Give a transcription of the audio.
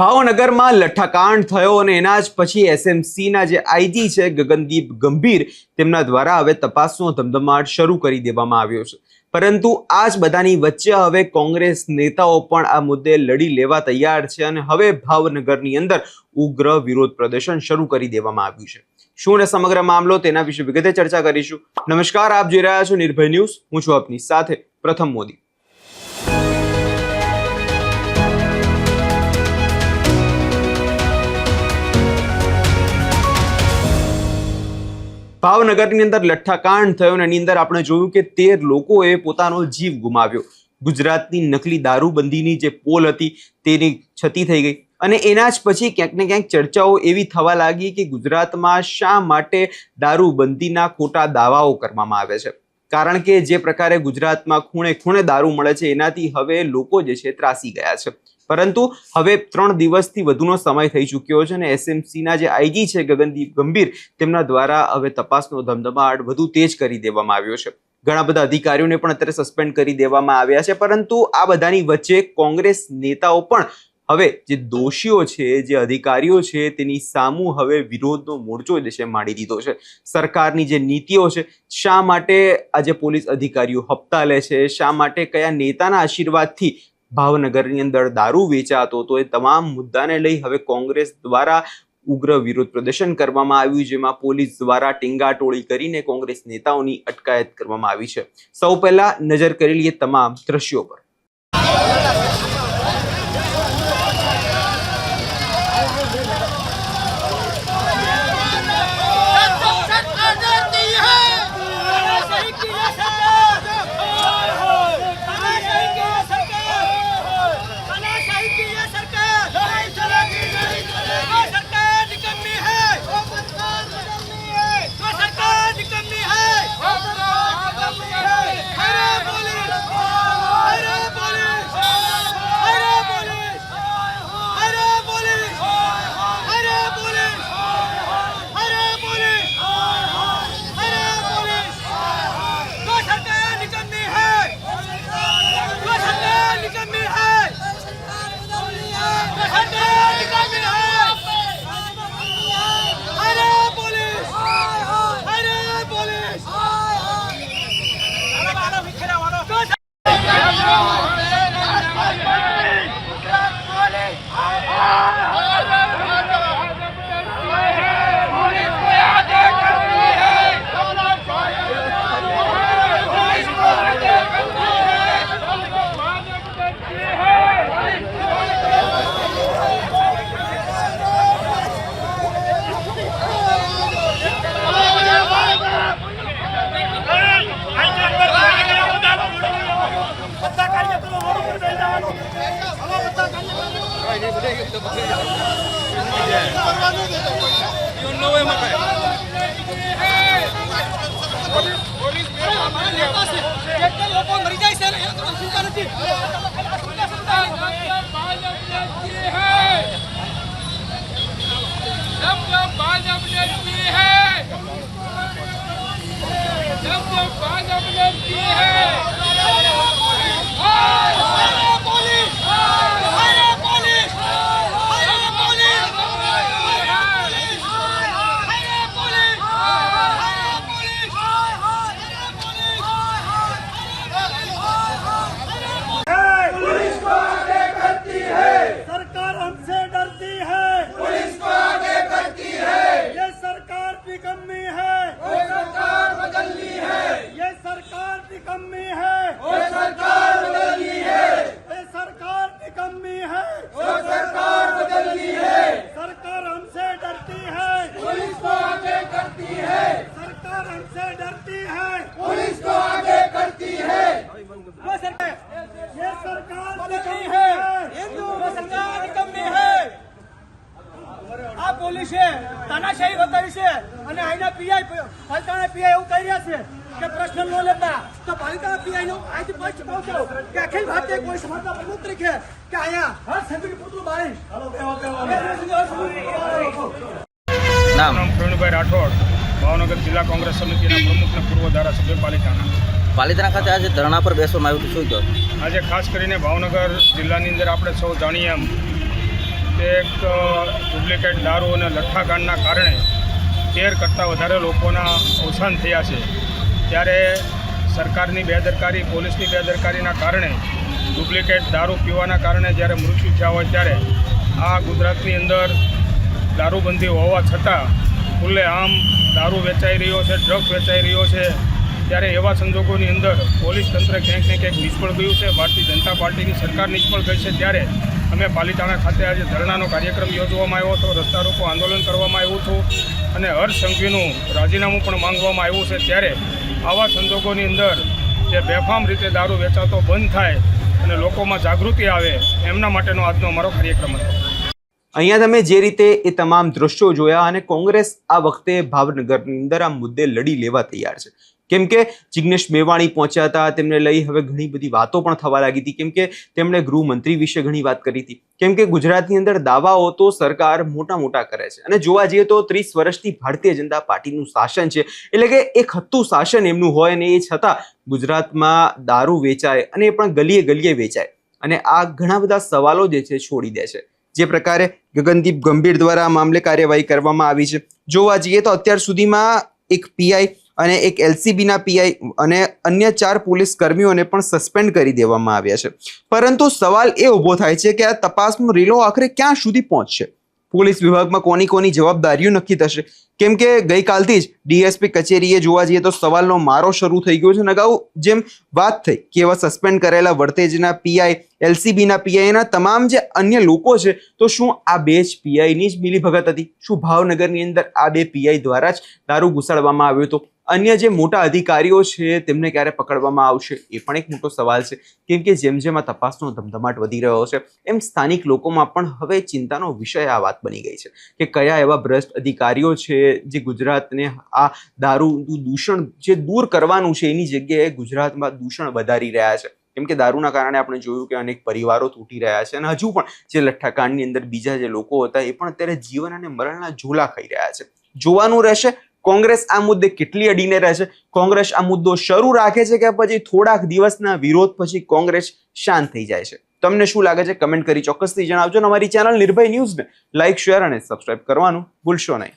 ભાવનગરમાં લઠ્ઠાકાંડ થયો અને એના જ પછી એસએમસીના જે આઈજી છે ગગનદીપ ગંભીર તેમના દ્વારા હવે તપાસનો ધમધમાટ શરૂ કરી દેવામાં આવ્યો છે। પરંતુ આ જ બધાની વચ્ચે હવે કોંગ્રેસ નેતાઓ પણ આ મુદ્દે લડી લેવા તૈયાર છે અને હવે ભાવનગરની અંદર ઉગ્ર વિરોધ પ્રદર્શન શરૂ કરી દેવામાં આવ્યું છે। શું ને સમગ્ર મામલો તેના વિશે વિગતે ચર્ચા કરીશું। નમસ્કાર, આપ જોઈ રહ્યા છો નિર્ભય ન્યૂઝ। હું છું આપની સાથે પ્રથમ મોદી। ભાવનગરની અંદર લઠ્ઠાકાંડ થયો અને એની અંદર આપણે જોયું કે 13 લોકોએ પોતાનો જીવ ગુમાવ્યો। ગુજરાતની નકલી દારૂબંધીની જે પોલ હતી તેની છતી થઈ ગઈ અને એના જ પછી ક્યાંક ને ક્યાંક ચર્ચાઓ એવી થવા લાગી કે ગુજરાતમાં શા માટે દારૂબંધીના ખોટા દાવાઓ કરવામાં આવે છે। કારણ કે જે પ્રકારે ગુજરાતમાં ખૂણે ખૂણે દારૂ મળે છે એનાથી હવે લોકો જે છે ત્રાસી ગયા છે। પરંતુ હવે 3 દિવસથી વધુનો સમય થઈ ચૂક્યો છે અને એસએમસીના જે આઈજી છે ગગનદીપ ગંભીર તેમના દ્વારા હવે તપાસનો ધમધમાટ વધુ તેજ કરી દેવામાં આવ્યો છે। ઘણા બધા અધિકારીઓને પણ અત્યારે સસ્પેન્ડ કરી દેવામાં આવ્યા છે। પરંતુ આ બધાની વચ્ચે કોંગ્રેસ નેતાઓ પણ હવે જે દોષીઓ છે, જે અધિકારીઓ છે તેની સામું હવે વિરોધનો મોરચો જે છે માંડી દીધો છે। સરકારની જે નીતિઓ છે, શા માટે આજે પોલીસ અધિકારીઓ હપ્તા લે છે, શા માટે કયા નેતાના આશીર્વાદથી ભાવનગરની અંદર દારૂ વેચાતો હતો, એ તમામ મુદ્દાને લઈ હવે કોંગ્રેસ દ્વારા ઉગ્ર વિરોધ પ્રદર્શન કરવામાં આવ્યું, જેમાં પોલીસ દ્વારા ટીંગાટોળી કરીને કોંગ્રેસ નેતાઓની અટકાયત કરવામાં આવી છે। સૌ પહેલા નજર કરી લઈએ તમામ દ્રશ્યો પર। તાનાશાહી બતાવી છે અને આઈના પીઆઈ પાલિતાણા પીઆઈ એવું કહી રહ્યા છે કે પ્રશ્ન ન લેતા તો પાલિતાણા પીઆઈ નું આઈથી સ્પષ્ટ કહું છું કે અખિલ ભારતીય કોઈ સમાજના પ્રમુખ તરીકે કે અહીંયા હર સેન્ચુરી પુતળું બાળી નામ પ્રવીણભાઈ રાઠોડ, ભાવનગર જિલ્લા કોંગ્રેસ સમિતિના પ્રમુખ અને પૂર્વ ધારાસભ્ય પાલિતાણા ખાતે આજે ધરણા પર બેસવામાં આવ્યું, શું કહો? આજે ખાસ કરીને ભાવનગર જિલ્લાની અંદર આપણે સૌ જાણીએ એમ કે એક ડુપ્લિકેટ દારૂ અને લઠ્ઠાકાંડના કારણે 13 કરતાં વધારે લોકોના અવસાન થયા છે. ત્યારે સરકારની બેદરકારી, પોલીસની બેદરકારીના કારણે ડુપ્લિકેટ દારૂ પીવાના કારણે જ્યારે મૃત્યુ થયા હોય ત્યારે આ ગુજરાતની અંદર દારૂબંધી હોવા છતાં ખુલ્લેઆમ દારૂ વેચાઈ રહ્યો છે, ડ્રગ્સ વેચાઈ રહ્યો છે. ત્યારે એવા સંજોગોની અંદર પોલીસ તંત્ર ક્યાંક ને ક્યાંક નિષ્ફળ ગયું છે. ભારતીય જનતા પાર્ટીની સરકાર નિષ્ફળ ગઈ છે. ત્યારે અમે પાલિતાણા ખાતે આજે ધરણાનો કાર્યક્રમ યોજવામાં આવ્યો હતો, રસ્તા રોકો આંદોલન કરવામાં આવ્યું હતું અને હર્ષ સંઘવીનું રાજીનામું પણ માંગવામાં આવ્યું છે. ત્યારે આવા સંજોગોની અંદર જે બેફામ રીતે દારૂ વેચાતો બંધ થાય અને લોકોમાં જાગૃતિ આવે એમના માટેનો આજનો અમારો કાર્યક્રમ હતો. અહીંયા તમે જે રીતે એ તમામ દ્રશ્યો જોયા અને કોંગ્રેસ આ વખતે ભાવનગરની અંદર આ મુદ્દે લડી લેવા તૈયાર છે. કેમ કે જિગ્નેશ મેવાણી પહોંચ્યા હતા, તેમને લઈ હવે ઘણી બધી વાતો પણ થવા લાગી હતી. કેમ કે તેમણે ગૃહમંત્રી વિશે ઘણી વાત કરી હતી. કેમ કે ગુજરાતની અંદર દાવાઓ તો સરકાર મોટા કરે છે અને જોવા જઈએ તો 30 વર્ષથી ભારતીય જનતા પાર્ટીનું શાસન છે, એટલે કે એક હતું શાસન એમનું હોય ને એ છતાં ગુજરાતમાં દારૂ વેચાય અને એ પણ ગલીએ વેચાય અને આ ઘણા બધા સવાલો જે છે છોડી દે છે. જે પ્રકારે ગગનદીપ ગંભીર દ્વારા આ મામલે કાર્યવાહી કરવામાં આવી છે. જોવા જઈએ તો અત્યાર સુધીમાં એક પીઆઈ અને એક એલસીબીના પીઆઈ અને અન્ય 4 પોલીસ કર્મીઓને પણ સસ્પેન્ડ કરી દેવામાં આવ્યા છે. પરંતુ સવાલ એ ઊભો થાય છે કે આ તપાસનો રેલો આખરે ક્યાં સુધી પહોંચશે? પોલીસ વિભાગમાં કોની જવાબદારીઓ નક્કી થશે? કેમ કે ગઈકાલથી જ ડીએસપી કચેરીએ જોવા જઈએ તો સવાલનો મારો શરૂ થઈ ગયો છે. અગાઉ જેમ વાત થઈ કે એવા સસ્પેન્ડ કરેલા વર્તેજના પીઆઈ, એલસીબીના પીઆઈના તમામ જે અન્ય લોકો છે, તો શું આ 2 જ પીઆઈની જ મિલીભગત હતી? શું ભાવનગરની અંદર આ 2 પીઆઈ દ્વારા જ દારૂ ઘુસાડવામાં આવ્યો હતો? અન્ય જે મોટા અધિકારીઓ છે તેમને ક્યારે પકડવામાં આવશે? એ પણ એક મોટો સવાલ છે. કેમ કે જેમ આ તપાસનો ધમધમાટ વધી રહ્યો છે એમ સ્થાનિક લોકોમાં પણ હવે ચિંતાનો વિષય આ વાત બની ગઈ છે કે કયા એવા ભ્રષ્ટ અધિકારીઓ છે જે ગુજરાતને આ દારૂનું દૂષણ જે દૂર કરવાનું છે એની જગ્યાએ ગુજરાતમાં દૂષણ વધારી રહ્યા છે. કેમ કે દારૂના કારણે આપણે જોયું કે અનેક પરિવારો તૂટી રહ્યા છે અને હજુ પણ જે લઠ્ઠાકાંડની અંદર બીજા જે લોકો હતા એ પણ અત્યારે જીવન અને મરણના ઝોલા ખાઈ રહ્યા છે. જોવાનું રહેશે કોંગ્રેસ આ મુદ્દે કેટલી અડીને રહેશે. કોંગ્રેસ આ મુદ્દો શરૂ રાખે છે કે પછી થોડાક દિવસના વિરોધ પછી કોંગ્રેસ શાંત થઈ જાય છે? તમને શું લાગે છે? કમેન્ટ કરી ચોક્કસથી જણાવજો. અમારી ચેનલ નિર્ભય ન્યૂઝને લાઇક, શેર અને સબસ્ક્રાઇબ કરવાનું ભૂલશો નહીં.